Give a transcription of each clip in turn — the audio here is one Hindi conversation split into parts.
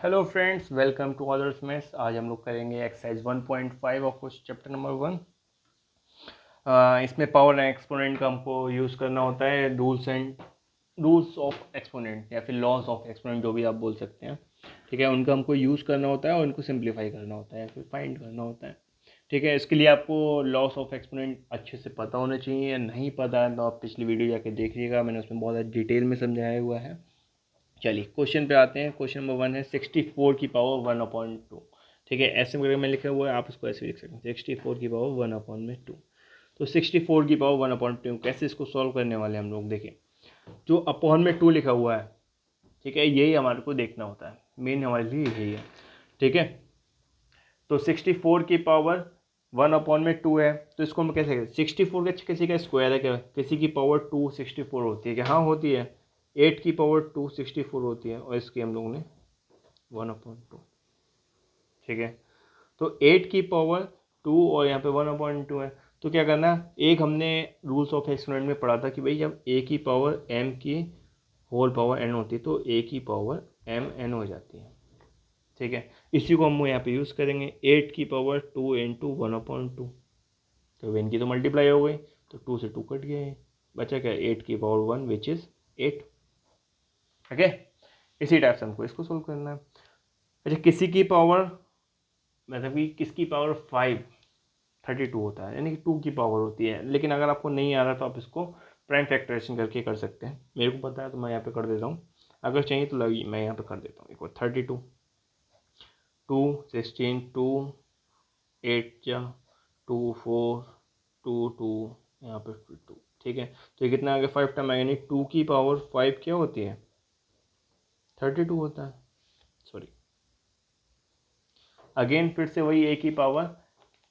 Hello friends, welcome to others maths. आज हम लोग करेंगे exercise 1.5 of course chapter number 1। इसमें पावर एंड एक्सपोनेंट का हमको यूज़ करना होता है। रूल्स ऑफ एक्सपोनेंट या फिर लॉज ऑफ एक्सपोनेंट, जो भी आप बोल सकते हैं, ठीक है, उनका हमको यूज़ करना होता है और उनको सिंप्लीफाई करना होता है, फिर फाइंड करना होता है। ठीक है, इसके लिए आपको लॉस ऑफ एक्सपोनेंट अच्छे से पता होना चाहिए। नहीं पता है तो आप पिछली वीडियो जाके देखिएगा, मैंने उसमें बहुत डिटेल में समझाया हुआ है। चलिए क्वेश्चन पे आते हैं। क्वेश्चन नंबर 1 है 64 की पावर 1/2। ठीक है, ऐसे वगैरह में लिखा हुआ है, आप इसको ऐसे लिख सकते हैं 64 की पावर 1/2। तो 64 की पावर 1/2 कैसे इसको सॉल्व करने वाले हम लोग देखें। जो अपॉन में 2 लिखा हुआ है, ठीक है, यही हमारे को देखना होता है, मेन हमारे लिए यही है। ठीक है, तो 64 की पावर 1/2 है, तो इसको हम कैसे करें। 64 का किसी का स्क्वायर है क्या, किसी की पावर 2 64 होती है क्या, हाँ होती है। 8 की पावर 2 64 होती है, और इसकी हम लोगों ने 1/2। ठीक है, तो 8 की पावर 2 और यहाँ पे 1/2 है, तो क्या करना। एक हमने रूल्स ऑफ एक्सपोनेंट में पढ़ा था कि भाई जब a की पावर m की होल पावर n होती है तो a की पावर m n हो जाती है। ठीक है, इसी को हम यहाँ पे यूज़ करेंगे। 8 की पावर 2 इंटू 1/2, तो इनकी तो मल्टीप्लाई हो गई, तो 2 से 2 कट गए, बचा क्या 8 की पावर 1 विच इज़ 8। ओके, इसी टाइप से हमको इसको सोल्व करना है। अच्छा, किसी की पावर, मतलब कि किसकी पावर 5 32 होता है, यानी कि 2 की पावर होती है। लेकिन अगर आपको नहीं आ रहा तो आप इसको प्राइम फैक्टराइजेशन करके कर सकते हैं। मेरे को पता है तो मैं यहाँ पे कर देता हूँ, अगर चाहिए तो लगी मैं यहाँ पे कर देता हूँ। एक बार 32 2 16 2 8 जा 2 4 2 2 यहाँ पे 2। ठीक है, तो ये कितना आ गया 5 टाइम, यानी 2 की पावर 5 क्या होती है 32 होता है। सॉरी, अगेन फिर से वही a की पावर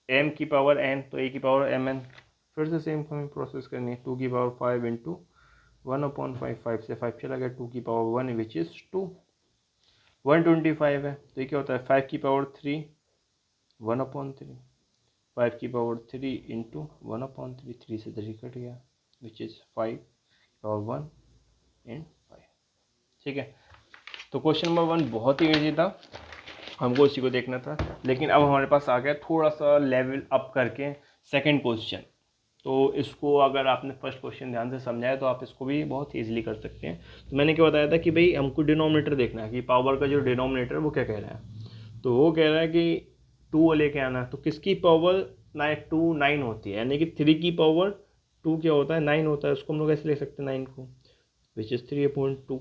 m की पावर n, तो a की पावर mn, फिर से सेम हमें प्रोसेस करनी है। 2 की पावर 5 इंटू 1/5, 5 से 5 चला गया, 2 की पावर 1 विच इज़ 2। 125 है, तो ये क्या होता है 5 की पावर 3 1/3, 5 की पावर 3 इंटू 1/3, 3 से 3 कट गया विच इज़ 5 पावर 1 एंड 5। ठीक है, तो क्वेश्चन नंबर 1 बहुत ही ईजी था, हमको इसी को देखना था। लेकिन अब हमारे पास आ गया थोड़ा सा लेवल अप करके सेकंड क्वेश्चन। तो इसको अगर आपने फर्स्ट क्वेश्चन ध्यान से समझाया तो आप इसको भी बहुत ईजिली कर सकते हैं। तो मैंने क्या बताया था कि भाई हमको डिनोमिनेटर देखना है कि पावर का जो डिनोमिनेटर है वो क्या कह रहा है। तो वो कह रहा है कि 2 लेके आना, तो किसकी पावर 9 होती है, यानी कि 3 की पावर 2 क्या होता है 9 होता है। उसको हम लोग ऐसे लिख सकते हैं 9 को, विच इज़ 3/2।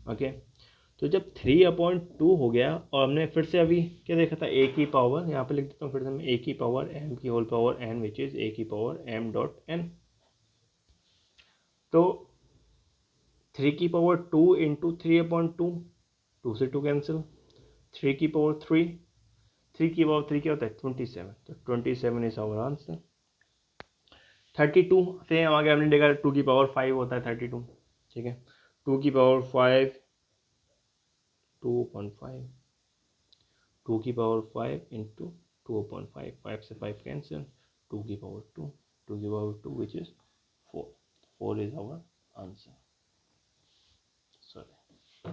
ओके, तो जब 3/2 हो गया, और हमने फिर से अभी क्या देखा था a की पावर, यहाँ पे लिख देता हूँ फिर से मैं, a की पावर m की whole power n which is a की पावर m डॉट n। तो 3 की पावर 2 इंटू 3/2, 2 से 2 कैंसिल, 3 की पावर 3, 3 की पावर 3 क्या होता है 27, तो 27 इज आवर आंसर। 32 से आगे हमने देखा 2 की पावर 5 होता है 32। ठीक है, 2 की पावर 5 2/5, 2 की पावर 5 इंटू 2/5, 5 से 5 कैंसिल, 2 की पावर 2, 2 की power 2 which is 4, 4 is our answer. Sorry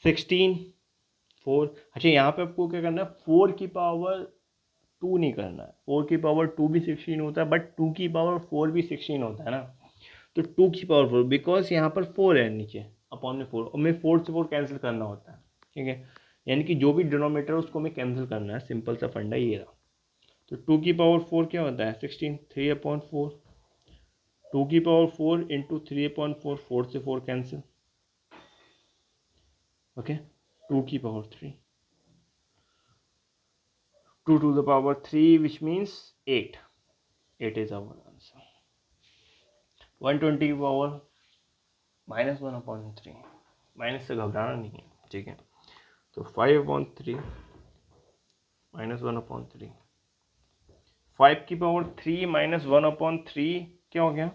16 4। अच्छा, यहाँ पे आपको क्या करना है, 4 की पावर 2 नहीं करना है। 4 की पावर 2 भी 16 होता है, बट 2 की पावर 4 भी 16 होता है ना। तो 2 की पावर 4, बिकॉज यहाँ पर 4 है नीचे अपॉन में 4, और मैं 4 से 4 कैंसिल करना होता है। ठीक है, यानी कि जो भी डिनोमिनेटर है उसको हमें कैंसिल करना है, सिंपल सा फंडा ये रहा। तो 2 की पावर 4 क्या होता है 16, 3/4, 2 की पावर 4 इंटू 3/4, 4 से 4 कैंसिल। ओके, 2 की power 3, 2 to the power 3 which means 8, 8 is our answer। 120 की पावर -1/3, माइनस से घबराना नहीं है। ठीक है, तो 5/3 -1/3, 5 की पावर 3 -1/3 क्या हो गया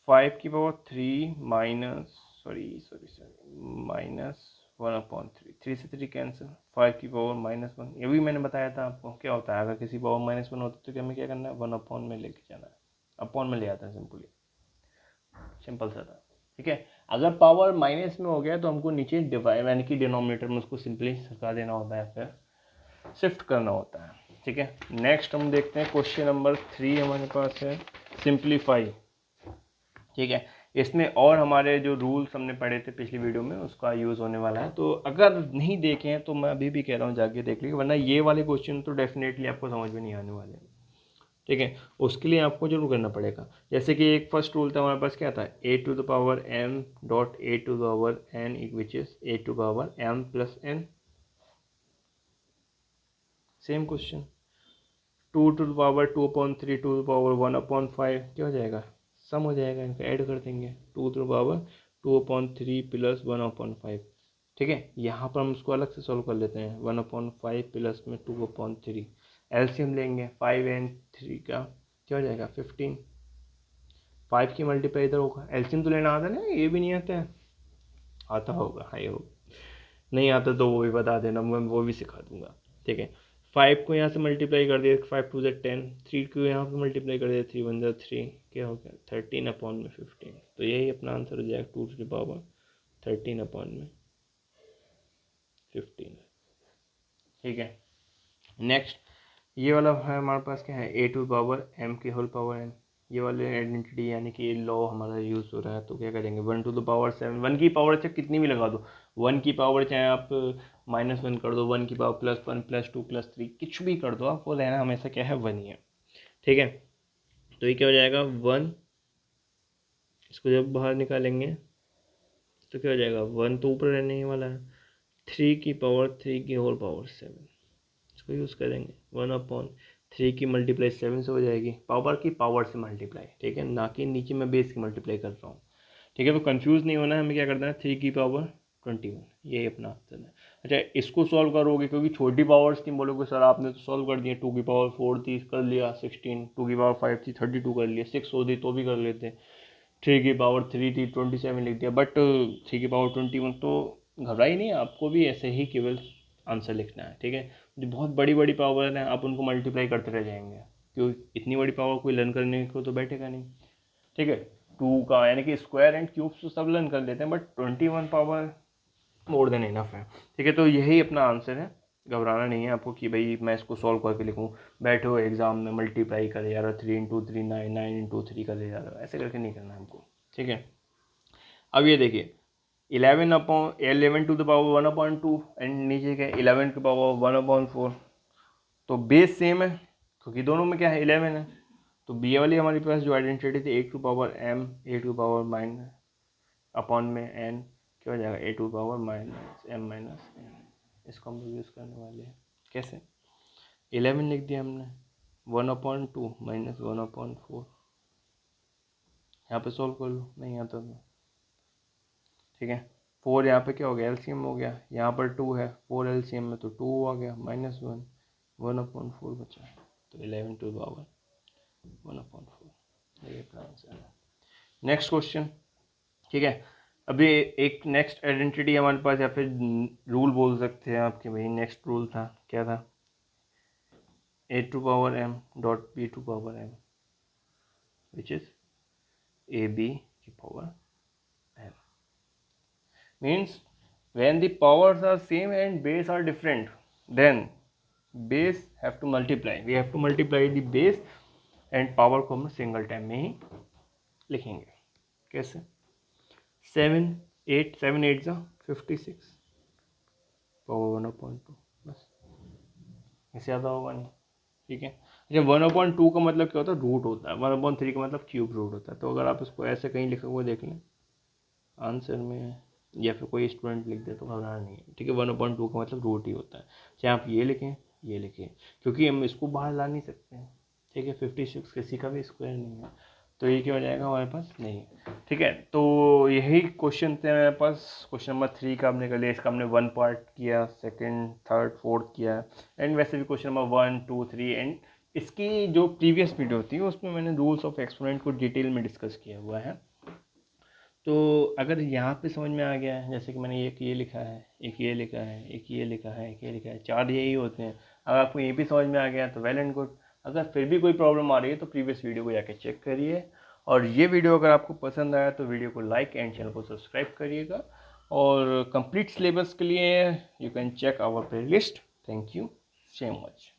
5 की पावर 3 माइनस, -1/3, 3 से 3 कैंसिल, 5 की पावर -1। ये भी मैंने बताया था आपको क्या होता है, अगर किसी पावर -1 होता है तो हमें क्या करना है 1/में लेके जाना है, अपॉन में ले आता है, सिंपल सा था। ठीक है, अगर पावर माइनस में हो गया तो हमको नीचे डिवाइड यानी कि डिनोमिनेटर में उसको सिंपली सरका देना होता है, फिर शिफ्ट करना होता है। ठीक है, नेक्स्ट हम देखते हैं क्वेश्चन नंबर 3 हमारे पास है सिंप्लीफाई। ठीक है, इसमें और हमारे जो रूल्स हमने पढ़े थे पिछली वीडियो में उसका यूज़ होने वाला है, तो अगर नहीं देखे हैं तो मैं अभी भी कह रहा हूँ जाके देख लीजिए, वरना ये वाले क्वेश्चन तो डेफिनेटली आपको समझ में नहीं आने वाले। ठीक है, उसके लिए आपको जरूर करना पड़ेगा। जैसे कि एक फर्स्ट रूल था हमारे पास, क्या था, a to the power m dot a to the power n which is a to the power m plus n. Same question, 2 to the power 2/3 to the power 1/5 क्या हो जाएगा, सम हो जाएगा, इनका ऐड कर देंगे, 2 टू द पावर 2/3 प्लस 1/5। ठीक है, यहाँ पर हम उसको अलग से सॉल्व कर लेते हैं, 1/5 प्लस में 2/3, एलसीएम लेंगे 5 एंड 3 का क्या हो जाएगा 15, 5 की मल्टीप्लाई इधर होगा, एलसीएम तो लेना आता है ना, ये भी नहीं आता है, आता होगा, हाई होगा, नहीं आता तो वो भी बता देना, मैं वो भी सिखा दूंगा। ठीक है, 5 को यहाँ से मल्टीप्लाई कर दिया, 5 टू ज़ 10, 3 को यहाँ पे मल्टीप्लाई कर दिया, 3 1 3 क्या हो गया 13/15, तो यही अपना आंसर हो जाएगा 2 टू द पावर 13/15। ठीक है, नेक्स्ट ये वाला है हमारे पास, क्या है, ए टू पावर एम की होल पावर एन, ये वाले आइडेंटिटी यानी कि ये लॉ हमारा यूज़ हो रहा है, तो क्या करेंगे 1 टू द पावर 7, 1 की पावर चाहे कितनी भी लगा दो, 1 की पावर चाहे आप -1 कर दो, 1 की पावर +1 +2 +3 कुछ भी कर दो, आपको रहना हमेशा क्या है 1 ही है। ठीक है, तो ये क्या हो जाएगा 1, इसको जब बाहर निकालेंगे तो क्या हो जाएगा 1 तो ऊपर रहने ही वाला है, 3 की पावर 3 की होल पावर 7, इसको यूज़ करेंगे, 1/3 की मल्टीप्लाई 7 से हो जाएगी, पावर की पावर से मल्टीप्लाई, ठीक है, ना कि नीचे मैं बेस की मल्टीप्लाई कर रहा हूँ। ठीक है, तो कंफ्यूज नहीं होना है, हमें क्या करना है 3 की पावर 21, यही अपना आंसर है। अच्छा, इसको सॉल्व करोगे क्योंकि छोटी पावर्स थी, बोलोगे सर आपने तो सॉल्व कर दिया, 2 की पावर 4 थी कर लिया 16, 2 की पावर 5 थी 32 कर लिया, 6 होती तो भी कर लेते, 3 की पावर 3 थी 27 लिख दिया, बट 3 की पावर 21, तो घबराई नहीं, आपको भी ऐसे ही केवल आंसर लिखना है। ठीक है, जो बहुत बड़ी बड़ी पावर है आप उनको मल्टीप्लाई करते रह जाएंगे, क्यों, इतनी बड़ी पावर कोई लर्न करने को तो बैठेगा नहीं। ठीक है, 2 का यानी कि स्क्वायर एंड क्यूब्स तो सब लर्न कर लेते हैं, but 21 power more than enough है। ठीक है, तो यही अपना आंसर है, घबराना नहीं है आपको कि भाई मैं इसको सॉल्व करके लिखूँ, बैठे हो एग्जाम में मल्टीप्लाई करे यार 3 × 3 9, 9 × 3 करे यार, ऐसे करके नहीं करना है हमको। ठीक है, अब ये देखिए 11 टू द पावर 1/2 एंड नीचे क्या 11 की पावर 1/4, तो बेस सेम है क्योंकि दोनों में क्या है 11 है, तो बी वाली हमारे पास जो आइडेंटिटी थी a to power m a to power minus upon में एन क्या हो जाएगा a to power minus m minus n, इसको हम लोग यूज़ करने वाले हैं। कैसे, 11 लिख दिया हमने, 1/2 माइनस 1/4, यहाँ पे सॉल्व कर लो, नहीं आता तो। ठीक है, 4 यहाँ पे क्या हो गया एलसीएम हो गया, यहाँ पर 2 है 4 एलसीएम में तो 2 आ गया, -1 1/4 बचा, तो 11 टू पावर 1/4, ये अपना आंसर है। Next question. ठीक है, अभी एक नेक्स्ट आइडेंटिटी हमारे पास, या फिर रूल बोल सकते हैं आपके भाई, नेक्स्ट रूल था, क्या था, a to power m dot b to power m which is a b की power m, means when the powers are same and base are different, then base have to multiply, we have to multiply the base and power को हम सिंगल टाइम में ही लिखेंगे। कैसे, 7 8 जा 56 पावर 1/2, बस, इससे ज़्यादा होगा नहीं। ठीक है, अच्छा 1/2 का मतलब क्या होता है, रूट होता है, 1/3 का मतलब क्यूब रूट होता है, तो अगर आप इसको ऐसे कहीं लिखा हुआ देख लें आंसर में, या फिर कोई स्टूडेंट लिख दे तो घबराना नहीं है। ठीक है, 1/2 का मतलब रूट ही होता है, चाहे आप ये लिखें ये लिखें, क्योंकि हम इसको बाहर ला नहीं सकते हैं। ठीक है, 56 किसी का भी स्क्वायर नहीं है, तो ये क्या हो जाएगा हमारे पास नहीं। ठीक है, तो यही क्वेश्चन थे हमारे पास, क्वेश्चन नंबर 3 का हमने कर लिया, इसका हमने 1 पार्ट किया, सेकंड थर्ड फोर्थ किया, एंड वैसे भी क्वेश्चन नंबर 1 2 3, एंड इसकी जो प्रीवियस वीडियो थी उसमें मैंने रूल्स ऑफ एक्सपोनेंट को डिटेल में डिस्कस किया हुआ है। तो अगर यहाँ पे समझ में आ गया है, जैसे कि मैंने एक ये लिखा है, एक ये लिखा है, एक ये लिखा है, एक ये लिखा है, 4 यही होते हैं, अगर आपको ये भी समझ में आ गया तो वेल एंड गुड, अगर फिर भी कोई प्रॉब्लम आ रही है तो प्रीवियस वीडियो को जाके चेक करिए, और ये वीडियो अगर आपको पसंद आया तो वीडियो को लाइक एंड चैनल को सब्सक्राइब करिएगा। और कंप्लीट सिलेबस के लिए you can check our playlist. Thank you so much.